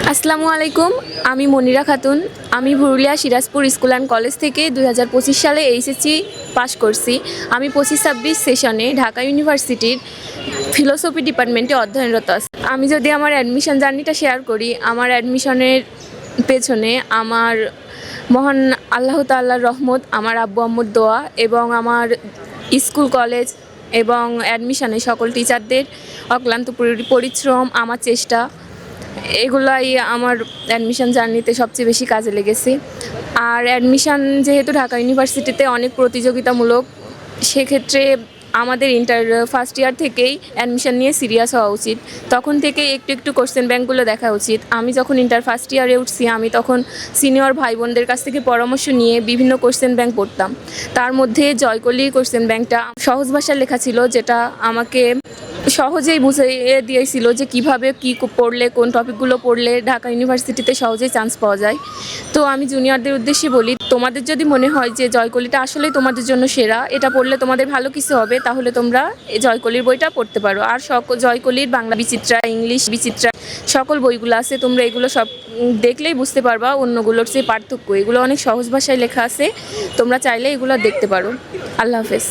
আসসালামু আলাইকুম। আমি মনিরা খাতুন। আমি Purulia Sirajpur school and college থেকে 2025 সালে এইচএসসি পাস করছি। আমি 25-26 সেশনে ঢাকা ইউনিভার্সিটির ফিলোসফি ডিপার্টমেন্টে অধ্যয়নরত আছি। আমি যদি আমার অ্যাডমিশন জার্নিটা শেয়ার করি, আমার অ্যাডমিশনের পেছনে আমার মহান আল্লাহ তাআলার রহমত, আমার আব্বু আম্মুর দোয়া এবং আমার স্কুল কলেজ এবং অ্যাডমিশনে সকল টিচারদের অক্লান্ত পরিশ্রম, আমার চেষ্টা, এগুলাই আমার অ্যাডমিশন জার্নিতে সবচেয়ে বেশি কাজে লেগেছে। আর অ্যাডমিশন যেহেতু ঢাকা ইউনিভার্সিটিতে অনেক প্রতিযোগিতামূলক, সেক্ষেত্রে আমাদের ফার্স্ট ইয়ার থেকেই অ্যাডমিশন নিয়ে সিরিয়াস হওয়া উচিত। তখন থেকে একটু একটু কোশ্চেন ব্যাঙ্কগুলো দেখা উচিত। আমি যখন ফার্স্ট ইয়ারে উঠছি, আমি তখন সিনিয়র ভাই বোনদের কাছ থেকে পরামর্শ নিয়ে বিভিন্ন কোশ্চেন ব্যাঙ্ক পড়তাম। তার মধ্যে জয়কলি কোশ্চেন ব্যাঙ্কটা সহজ ভাষায় লেখা ছিল, যেটা আমাকে সহজেই বুঝিয়ে দিয়েছিল যে কিভাবে কি পড়লে, কোন টপিকগুলো পড়লে ঢাকা ইউনিভার্সিটিতে সহজেই চান্স পাওয়া যায়। তো আমি জুনিয়রদের উদ্দেশ্যে বলি, তোমাদের যদি মনে হয় যে জয়কলিটা আসলেই তোমাদের জন্য সেরা, এটা পড়লে তোমাদের ভালো কিছু হবে, তাহলে তোমরা এই জয়কলির বইটা পড়তে পারো। আর জয়কলির বাংলা বিচিত্রা, ইংলিশ বিচিত্রা সকল বইগুলো আছে, তোমরা এগুলো সব দেখলেই বুঝতে পারবা অন্যগুলোর চেয়ে পার্থক্য। এগুলো অনেক সহজ ভাষায় লেখা আছে, তোমরা চাইলে এগুলো দেখতে পারো। আল্লাহ হাফেজ।